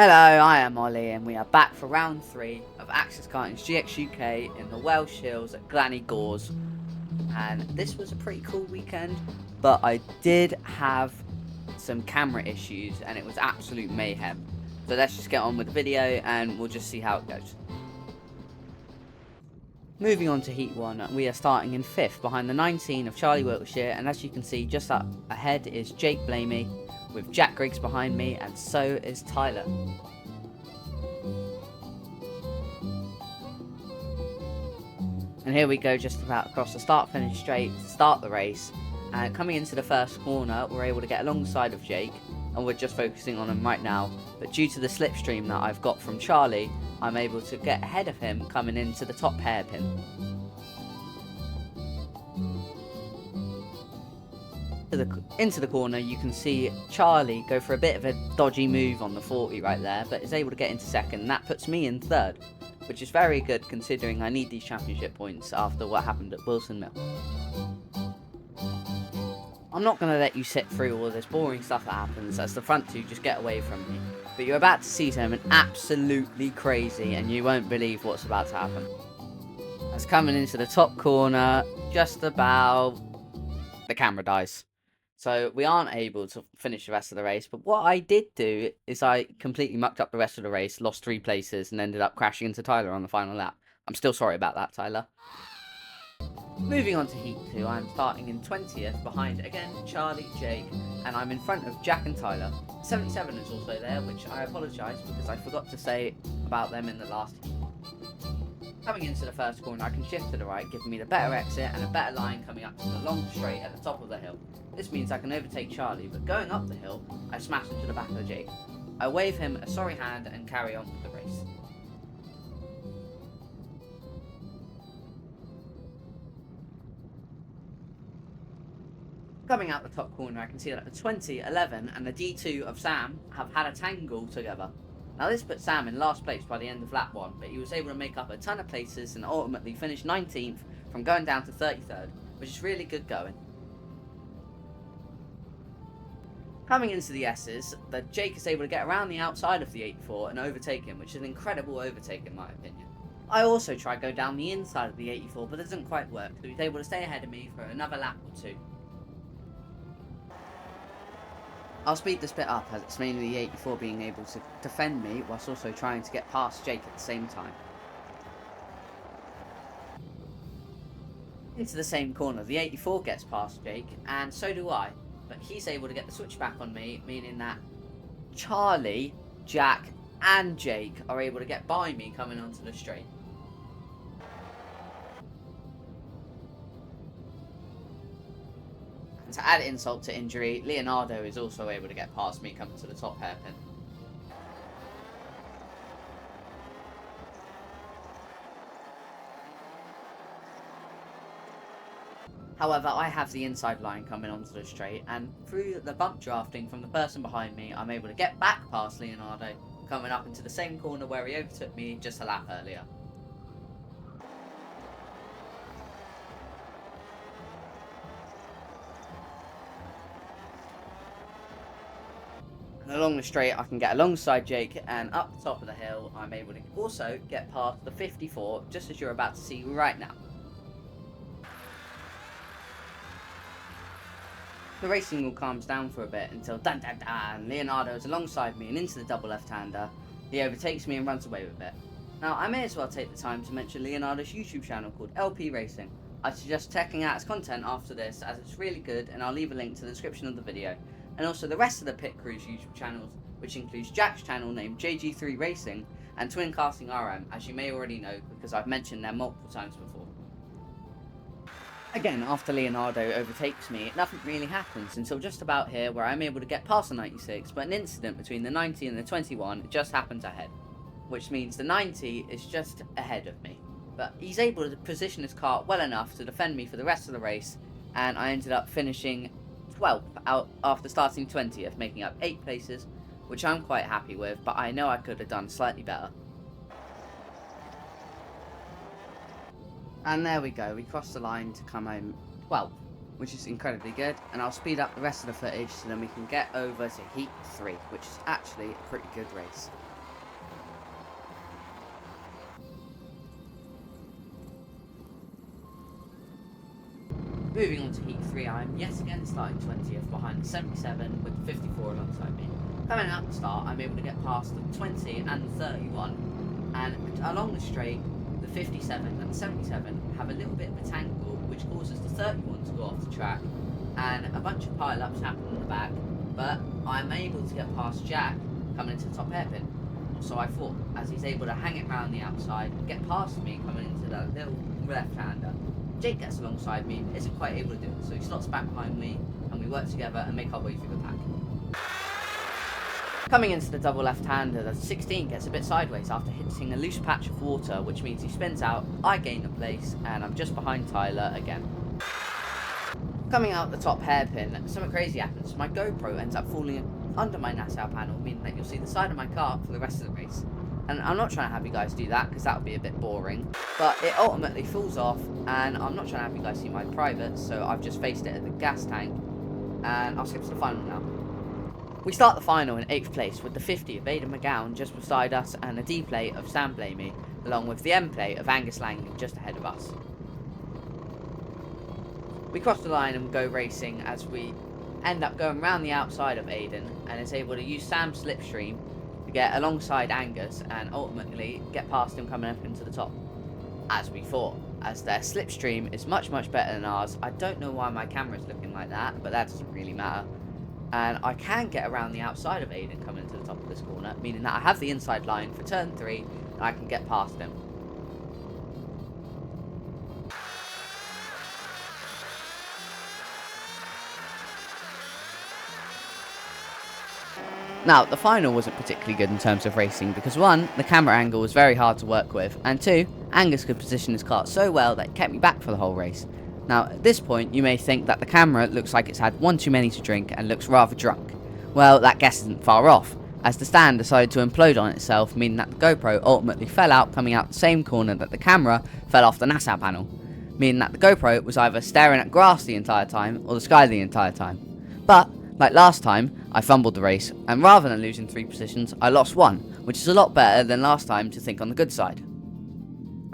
Hello, I am Ollie and we are back for round 3 of Access Karting's GXUK in the Welsh Hills at Glanny Gors. And this was a pretty cool weekend, but I did have some camera issues and it was absolute mayhem. So let's just get on with the video and we'll just see how it goes. Moving on to Heat 1, we are starting in 5th behind the 19 of Charlie Wiltshire, and as you can see just up ahead is Jake Blamey, with Jack Griggs behind me, and so is Tyler. And here we go, just about across the start-finish straight to start the race. And coming into the first corner, we're able to get alongside of Jake, and we're just focusing on him right now. But due to the slipstream that I've got from Charlie, I'm able to get ahead of him coming into the top hairpin. Into the corner, you can see Charlie go for a bit of a dodgy move on the 40 right there, but is able to get into second, and that puts me in third, which is very good considering I need these championship points after what happened at Wilson Mill. I'm not going to let you sit through all this boring stuff that happens as the front two just get away from me, but you're about to see something absolutely crazy and you won't believe what's about to happen. As coming into the top corner, just about, the camera dies. So we aren't able to finish the rest of the race, but what I did do is I completely mucked up the rest of the race, lost 3 places, and ended up crashing into Tyler on the final lap. I'm still sorry about that, Tyler. Moving on to Heat 2, I'm starting in 20th behind, again, Charlie, Jake, and I'm in front of Jack and Tyler. 77 is also there, which I apologise because I forgot to say about them in the last heat. Coming into the first corner, I can shift to the right, giving me the better exit and a better line coming up to the long straight at the top of the hill. This means I can overtake Charlie, but going up the hill, I smash into the back of Jake. I wave him a sorry hand and carry on with the race. Coming out the top corner, I can see that the 20, 11 and the D2 of Sam have had a tangle together. Now this put Sam in last place by the end of lap 1, but he was able to make up a ton of places and ultimately finish 19th from going down to 33rd, which is really good going. Coming into the S's, that Jake is able to get around the outside of the 84 and overtake him, which is an incredible overtake in my opinion. I also tried to go down the inside of the 84, but it doesn't quite work, so he's able to stay ahead of me for another lap or 2. I'll speed this bit up as it's mainly the 84 being able to defend me whilst also trying to get past Jake at the same time. Into the same corner, the 84 gets past Jake, and so do I, but he's able to get the switch back on me, meaning that Charlie, Jack and Jake are able to get by me coming onto the straight. And to add insult to injury, Leonardo is also able to get past me coming to the top hairpin. However, I have the inside line coming onto the straight, and through the bump drafting from the person behind me, I'm able to get back past Leonardo, coming up into the same corner where he overtook me just a lap earlier. And along the straight, I can get alongside Jake, and up the top of the hill, I'm able to also get past the 54, just as you're about to see right now. The racing all calms down for a bit until dan dan dan, Leonardo is alongside me and into the double left-hander. He overtakes me and runs away with it. Now, I may as well take the time to mention Leonardo's YouTube channel called LP Racing. I suggest checking out his content after this as it's really good, and I'll leave a link to the description of the video. And also the rest of the Pit Crew's YouTube channels, which includes Jack's channel named JG3 Racing and Twin Casting RM, as you may already know because I've mentioned them multiple times before. Again, after Leonardo overtakes me, nothing really happens until just about here where I'm able to get past the 96, but an incident between the 90 and the 21 just happens ahead, which means the 90 is just ahead of me. But he's able to position his car well enough to defend me for the rest of the race, and I ended up finishing 12th out after starting 20th, making up 8 places, which I'm quite happy with, but I know I could have done slightly better. And there we go, we crossed the line to come home 12th. which is incredibly good, and I'll speed up the rest of the footage so then we can get over to Heat 3, which is actually a pretty good race. Moving on to Heat 3, I'm yet again starting 20th behind the 77 with the 54 alongside me. Coming out the start, I'm able to get past the 20 and the 31, and along the straight, the 57 and the 77 have a little bit of a tangle, which causes the 31 to go off the track, and a bunch of pile-ups happen in the back, but I'm able to get past Jack coming into the top hairpin. So I thought, as he's able to hang it round the outside, get past me coming into that little left-hander. Jake gets alongside me, isn't quite able to do it, so he slots back behind me, and we work together and make our way through the pack. Coming into the double left-hander, the 16 gets a bit sideways after hitting a loose patch of water, which means he spins out, I gain the place, and I'm just behind Tyler again. Coming out the top hairpin, something crazy happens. My GoPro ends up falling under my Nassau panel, meaning that you'll see the side of my car for the rest of the race. And I'm not trying to have you guys do that, because that would be a bit boring. But it ultimately falls off, and I'm not trying to have you guys see my private, so I've just faced it at the gas tank. And I'll skip to the final now. We start the final in 8th place with the 50 of Aidan McGowan just beside us, and a D plate of Sam Blamey, along with the M plate of Angus Langley just ahead of us. We cross the line and go racing as we end up going round the outside of Aidan, and is able to use Sam's slipstream to get alongside Angus and ultimately get past him coming up into the top. As we thought, as their slipstream is much better than ours. I don't know why my camera is looking like that, but that doesn't really matter. And I can get around the outside of Aidan coming into the top of this corner, meaning that I have the inside line for turn 3 and I can get past him. Now, the final wasn't particularly good in terms of racing because 1, the camera angle was very hard to work with, and 2, Angus could position his car so well that it kept me back for the whole race. Now, at this point, you may think that the camera looks like it's had one too many to drink and looks rather drunk. Well, that guess isn't far off, as the stand decided to implode on itself, meaning that the GoPro ultimately fell out coming out the same corner that the camera fell off the Nassau panel, meaning that the GoPro was either staring at grass the entire time or the sky the entire time. But, like last time, I fumbled the race, and rather than losing 3 positions, I lost 1, which is a lot better than last time to think on the good side.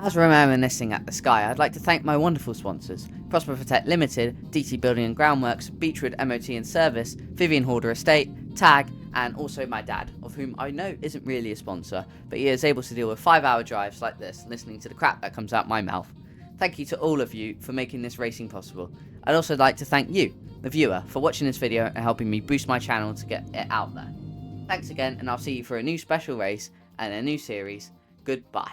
As we're reminiscing at the sky, I'd like to thank my wonderful sponsors, Protect Limited, DT Building and Groundworks, Beechwood MOT and Service, Vivien Hoarder Estate, Tag, and also my dad, of whom I know isn't really a sponsor, but he is able to deal with 5-hour drives like this, listening to the crap that comes out my mouth. Thank you to all of you for making this racing possible. I'd also like to thank you, the viewer, for watching this video and helping me boost my channel to get it out there. Thanks again, and I'll see you for a new special race and a new series. Goodbye.